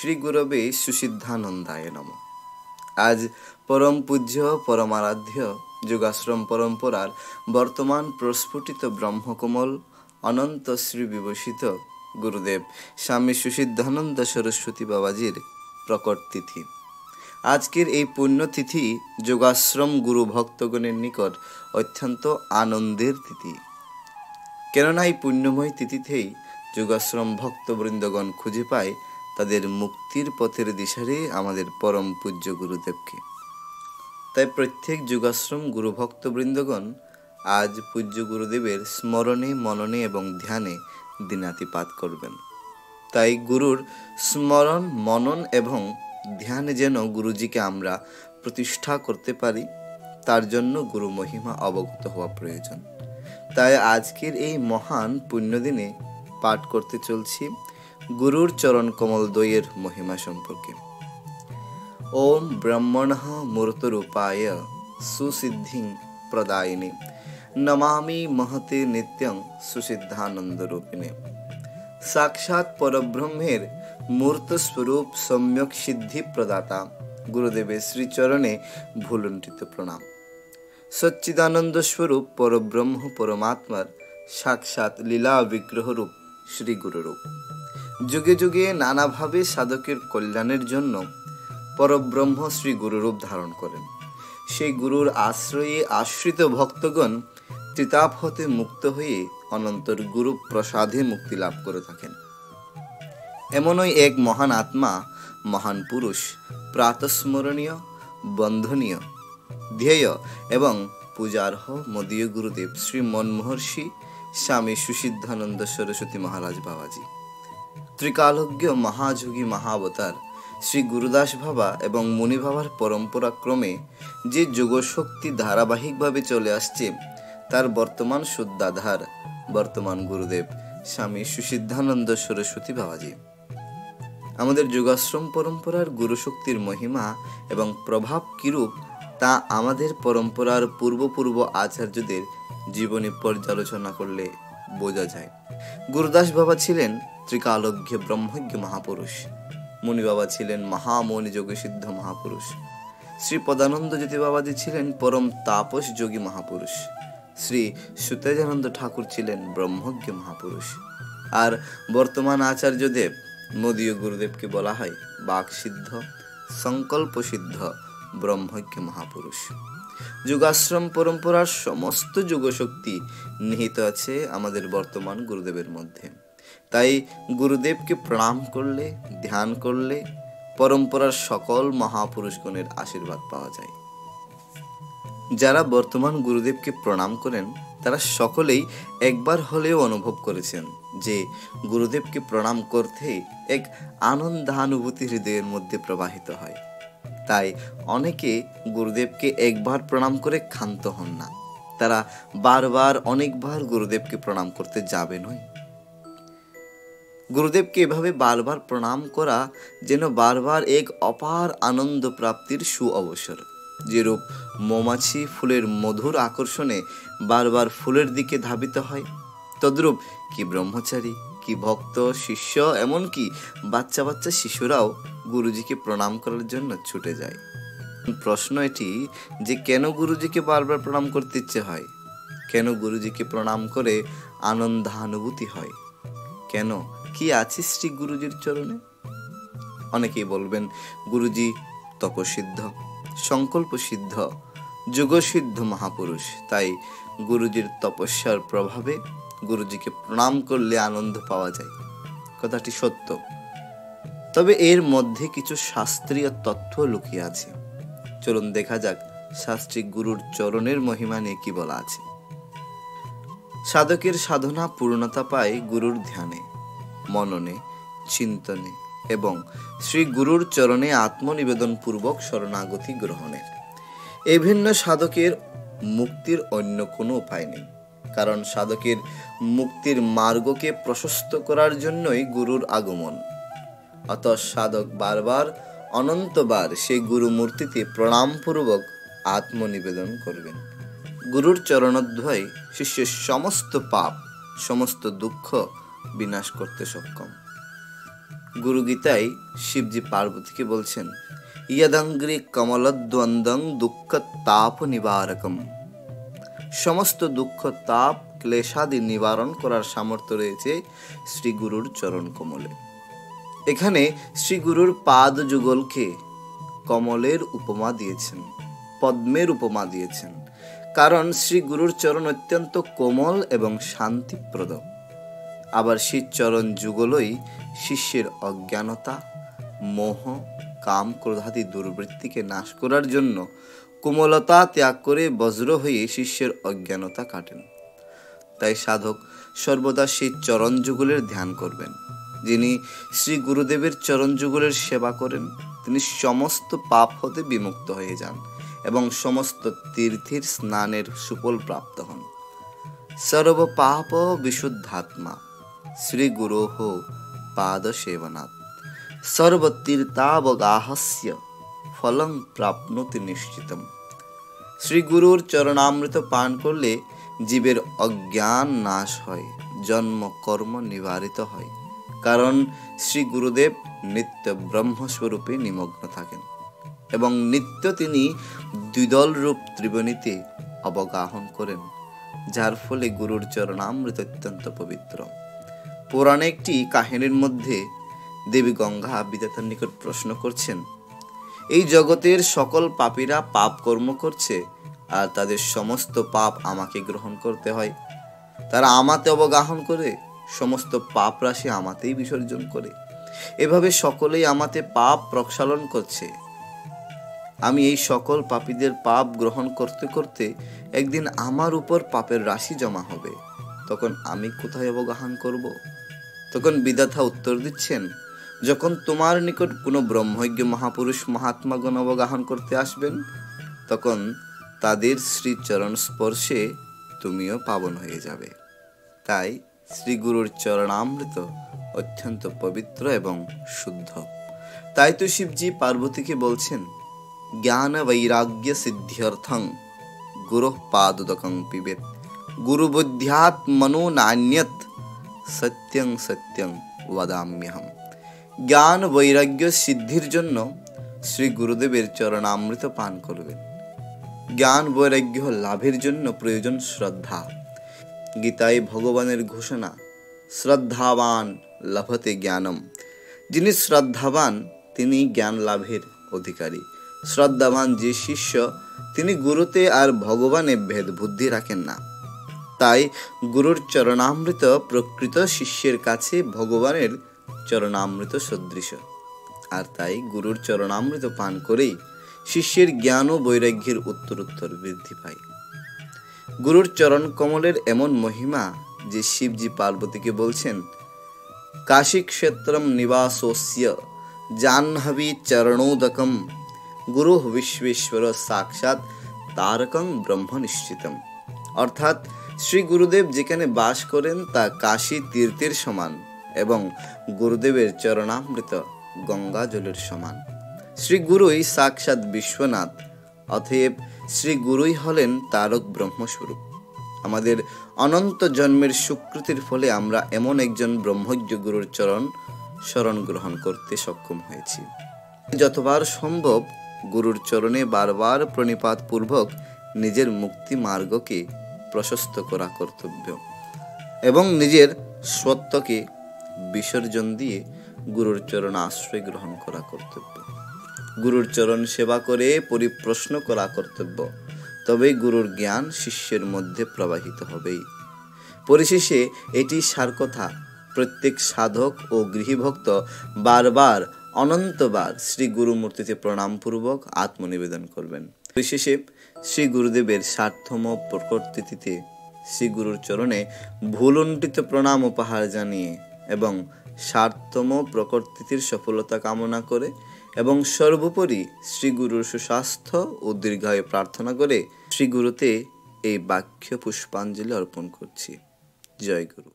শ্রী গুরবে সুসিদ্ধানন্দায় নমঃ। আজ পরম পূজ্য পরমারাধ্য যোগাশ্রম পরম্পরার বর্তমান প্রস্ফুটিত ব্রহ্মকমল অনন্ত শ্রী বিভূষিত গুরুদেব স্বামী সুসিদ্ধানন্দ সরস্বতী বাবাজির প্রকট তিথি। আজকের এই পুণ্যতিথি যোগাশ্রম গুরু ভক্তগণের নিকট অত্যন্ত আনন্দের তিথি। কেননা এই পুণ্যময় তিথিতেই যোগাশ্রম ভক্তবৃন্দগণ খুঁজে পায় তাদের মুক্তির পথের দিশারি আমাদের পরম পূজ্য গুরুদেবকে। তাই প্রত্যেক যোগাশ্রম গুরু ভক্তবৃন্দগণ আজ পূজ্য গুরুদেবের স্মরণে, মননে এবং ধ্যানে দিনাতিপাত করবেন। তাই গুরুর স্মরণ, মনন এবং ধ্যানে যেন গুরুজিকে আমরা প্রতিষ্ঠা করতে পারি, তার জন্য গুরু মহিমা অবগত হওয়া প্রয়োজন। তাই আজকের এই মহান পুণ্যদিনে পাঠ করতে চলছি গুরুর চরণ কমল দ্বয়ের মহিমা সম্পর্কে। ওম ব্রহ্মণঃ মূর্তরূপায় সুসিদ্ধিং প্রদায়িনে নমামি মহতে নিত্যং সুসিদ্ধানন্দরূপিণে। সাক্ষাৎ পরব্রহ্মের মূর্ত স্বরূপ সম্যক সিদ্ধি প্রদাতা গুরুদেবের শ্রীচরণে ভুলুণ্ঠিত প্রণাম। সচ্চিদানন্দ স্বরূপ পরব্রহ্ম পরমাত্মার সাক্ষাৎ লীলা বিগ্রহরূপ শ্রী গুরুরূপ। যুগে যুগে নানাভাবে সাধকের কল্যাণের জন্য পরব্রহ্ম শ্রী গুরুরূপ ধারণ করেন। সেই গুরুর আশ্রয়ে আশ্রিত ভক্তগণ ত্রিতাপ হতে মুক্ত হয়ে অনন্তর গুরু প্রসাদে মুক্তি লাভ করে থাকেন। এমনই এক মহান আত্মা, মহান পুরুষ, প্রাতঃস্মরণীয়, বন্ধনীয়, ধ্যেয় এবং পূজার্হ মদীয় গুরুদেব শ্রী মনমহর্ষি স্বামী সুসিদ্ধানন্দ সরস্বতী মহারাজ বাবাজি। ত্রিকালজ্ঞ মহাযোগী মহাবতার শ্রী গুরুদাস বাবা এবং মুনি বাবার পরম্পরা ক্রমে যে যোগশক্তি ধারাবাহিকভাবে চলে আসছে, তার বর্তমান শুদ্ধাধার বর্তমান গুরুদেব স্বামী সুসিদ্ধানন্দ সরস্বতী বাবাজি। আমাদের যোগাশ্রম পরম্পরার গুরুশক্তির মহিমা এবং প্রভাব কিরূপ তা আমাদের পরম্পরার পূর্ব আচার্যদের জীবনী পর্যালোচনা করলে বোঝা যায়। গুরুদাস বাবা ছিলেন ত্রিকালজ্ঞ ব্রহ্মজ্ঞ মহাপুরুষ, মুনি বাবা ছিলেন মহামৌনি যোগসিদ্ধ মহাপুরুষ, শ্রী পদানন্দ জ্যোতি বাবাজি ছিলেন পরম তাপস যোগী মহাপুরুষ, শ্রী সুতেজানন্দ ঠাকুর ছিলেন ব্রহ্মজ্ঞ মহাপুরুষ, আর বর্তমান আচার্যদেব মদীয় গুরুদেবকে বলা হয় বাকসিদ্ধ সংকল্প সিদ্ধ ব্রহ্মজ্ঞ মহাপুরুষ। যোগাশ্রম পরম্পরার সমস্ত যোগশক্তি নিহিত আছে আমাদের বর্তমান গুরুদেবের মধ্যে। তাই গুরুদেবকে প্রণাম করলে, ধ্যান করলে পরম্পরার সকল মহাপুরুষগণের আশীর্বাদ পাওয়া যায়। যারা বর্তমান গুরুদেবকে প্রণাম করেন তারা সকলেই একবার হলেও অনুভব করেছেন যে গুরুদেবকে প্রণাম করতে এক আনন্দানুভূতি হৃদয়ের মধ্যে প্রবাহিত হয়। তাই অনেকে গুরুদেবকে একবার প্রণাম করে ক্ষান্ত হন না, তারা বারবার অনেকবার গুরুদেবকে প্রণাম করতে যাবেনই। গুরুদেবকে এভাবে বারবার প্রণাম করা যেন বারবার এক অপার আনন্দ প্রাপ্তির সুঅবসর। যেরূপ মৌমাছি ফুলের মধুর আকর্ষণে বারবার ফুলের দিকে ধাবিত হয়, তদ্রূপ কি ব্রহ্মচারী, কি ভক্ত, শিষ্য, এমনকি বাচ্চা বাচ্চা শিশুরাও গুরুজিকে প্রণাম করার জন্য ছুটে যায়। প্রশ্ন এটি যে কেন গুরুজিকে বারবার প্রণাম করতে ইচ্ছে হয়, কেন গুরুজিকে প্রণাম করে আনন্দানুভূতি হয়, কেন, কি আছে শ্রী গুরুজির চরণে? অনেকেই বলবেন গুরুজি তপসিদ্ধ, সংকল্প সিদ্ধ, যোগসিদ্ধ মহাপুরুষ, তাই গুরুজির তপস্যার প্রভাবে গুরুজিকে প্রণাম করলে আনন্দ পাওয়া যায়। কথাটি সত্য, তবে এর মধ্যে কিছু শাস্ত্রীয় তথ্য লুকিয়ে আছে। চলুন দেখা যাক শাস্ত্রী গুরুর চরণের মহিমা নিয়ে কি বলা আছে। সাধকের সাধনা পূর্ণতা পায় গুরুর ধ্যানে, মননে, চিন্তনে এবং শ্রী গুরুর চরণে আত্মনিবেদন পূর্বক শরণাগতি গ্রহণে। এই ভিন্ন সাধকের মুক্তির অন্য কোনো উপায় নেই, কারণ সাধকের মুক্তির মার্গকে প্রশস্ত করার জন্যই গুরুর আগমন। অত সাধক বারবার অনন্তবার সেই গুরু মূর্তিতে প্রণাম পূর্বক আত্মনিবেদন করবেন। গুরুর চরণোদ্ভয় শিষ্যের সমস্ত পাপ, সমস্ত দুঃখ বিনাশ করতে সক্ষম। গুরু গীতায় শিবজি পার্বতীকে বলছেন, ইয়দঙ্গ্রি কমলদ্বন্দ্বং দুঃখ তাপ নিবারকম। সমস্ত দুঃখ তাপ ক্লেশাদি নিবারণ করার সামর্থ্য রয়েছে শ্রী গুরুর চরণ কমলে। এখানে শ্রী গুরুর পাদ যুগলকে কমলের উপমা দিয়েছেন, পদ্মের উপমা দিয়েছেন, কারণ শ্রী গুরুর চরণ অত্যন্ত কোমল এবং শান্তিপ্রদ। আবার সেই চরণ যুগলই শিষ্যের অজ্ঞানতা, মোহ, কাম, ক্রোধাদি দুর্বৃত্তিকে নাশ করার জন্য কোমলতা ত্যাগ করে বজ্র হয়ে শিষ্যের অজ্ঞানতা কাটেন। তাই সাধক সর্বদা সেই চরণ যুগলের ধ্যান করবেন। যিনি শ্রী গুরুদেবের চরণ যুগলের সেবা করেন, তিনি সমস্ত পাপ হতে বিমুক্ত হয়ে যান এবং সমস্ত তীর্থের স্নানের সুফল প্রাপ্ত হন। সর্ব পাপ বিশুদ্ধাত্মা শ্রী গুরোঃ পাদ সেবনাৎ সর্বতীর্থাবগাহস্য ফলং প্রাপ্নোতি নিশ্চিতম। শ্রী গুরুর চরণামৃত পান করলে জীবের অজ্ঞান নাশ হয়, জন্ম কর্ম নিবারিত হয়, কারণ শ্রী গুরুদেব নিত্য ব্রহ্মস্বরূপে নিমগ্ন থাকেন এবং নিত্য তিনি দ্বিদল রূপ ত্রিবেণীতে অবগাহন করেন, যার ফলে গুরুর চরণামৃত অত্যন্ত পবিত্র। পুরাণে একটি কাহিনীর মধ্যে দেবী গঙ্গা বিধাতার নিকট প্রশ্ন করছেন, এই জগতের সকল পাপীরা পাপ কর্ম করছে আর তাদের সমস্ত পাপ আমাকে গ্রহণ করতে হয়। তারা আমাতে অবগাহন করে সমস্ত পাপ রাশি আমাতেই বিসর্জন করে। এভাবে সকলেই আমাতে পাপ প্রক্ষালন করছে। আমি এই সকল পাপীদের পাপ গ্রহণ করতে করতে একদিন আমার উপর পাপের রাশি জমা হবে, তখন আমি কোথায় অবগাহন করব? তখন বিধাতা উত্তর দিচ্ছেন, যখন তোমার নিকট কোনো ব্রহ্মজ্ঞ মহাপুরুষ মহাত্মাগণ অবগাহন করতে আসবেন, তখন তাদের শ্রীচরণ স্পর্শে তুমিও পাবন হয়ে যাবে। তাই শ্রী গুরুর চরণামৃত অত্যন্ত পবিত্র এবং শুদ্ধ। তাই তো শিবজি পার্বতীকে বলছেন, জ্ঞান বৈরাগ্য সিদ্ধ্যর্থং গুরুঃ পাদোদকং পিবেত গুরু বুদ্ধ্যাৎ মনো নান্যত সত্যং সত্যং বদাম্যহম। জ্ঞান বৈরাগ্য সিদ্ধির জন্য শ্রী গুরুদেবের চরণামৃত পান করবেন। জ্ঞান বৈরাগ্য লাভের জন্য প্রয়োজন শ্রদ্ধা। গীতায় ভগবানের ঘোষণা, শ্রদ্ধাবান লভতে জ্ঞানম। যিনি শ্রদ্ধাবান তিনি জ্ঞান লাভের অধিকারী। শ্রদ্ধাবান যে শিষ্য তিনি গুরুতে আর ভগবানে ভেদ বুদ্ধি রাখেন না। তাই গুরুর চরণামৃত প্রকৃত শিষ্যের কাছে ভগবানের চরণামৃত সদৃশ। আর তাই গুরুর চরণামৃত পান করেই শিষ্যের জ্ঞান ও বৈরাগ্যের উত্তরোত্তর বৃদ্ধি পায়। গুরুর চরণ কমলের এমন মহিমা যে শিবজি পার্বতীকে বলছেন, কাশী ক্ষেত্রম নিবাসোস্য জাহ্নবী চরণোদকম গুরু বিশ্বেশ্বর সাক্ষাৎ তারকং ব্রহ্ম নিশ্চিতম। অর্থাৎ শ্রী গুরুদেব যেখানে বাস করেন তা কাশী তীর্থের সমান এবং গুরুদেবের চরণামৃত গঙ্গা জলের সমান। শ্রী গুরুই সাক্ষাৎ বিশ্বনাথ, অতএব শ্রী গুরুই হলেন তারক ব্রহ্মস্বরূপ। আমাদের অনন্ত জন্মের সুকৃতির ফলে আমরা এমন একজন ব্রহ্মজ্ঞ গুরুর চরণ শরণ গ্রহণ করতে সক্ষম হয়েছি। যতবার সম্ভব গুরুর চরণে বারবার প্রণিপাত পূর্বক নিজের মুক্তি মার্গকে প্রশস্ত করা কর্তব্য এবং নিজের সত্যকে বিসর্জন দিয়ে গুরুর চরণ আশ্রয় গ্রহণ করা কর্তব্য। গুরুর চরণ সেবা করে পরিপ্রশ্ন করা কর্তব্য। তবেই গুরুর জ্ঞান শিষ্যের মধ্যে প্রবাহিত হবেই। পরিশেষে এটি সার কথা, প্রত্যেক সাধক ও গৃহীভক্ত বারবার অনন্তবার শ্রী গুরু মূর্তিতে প্রণামপূর্বক আত্মনিবেদন করবেন। পরিশেষে শ্রী গুরুদেবের ৬০তম প্রকট তিথিতে শ্রী গুরুর চরণে ভুলুণ্ঠিত প্রণাম উপহার জানিয়ে এবং ৬০তম প্রকট তিথির সফলতা কামনা করে এবং সর্বোপরি শ্রী গুরুর সুস্বাস্থ্য ও দীর্ঘায়ু প্রার্থনা করে শ্রী গুরুতে এই বাক্য পুষ্পাঞ্জলি অর্পণ করছি। জয় গুরু।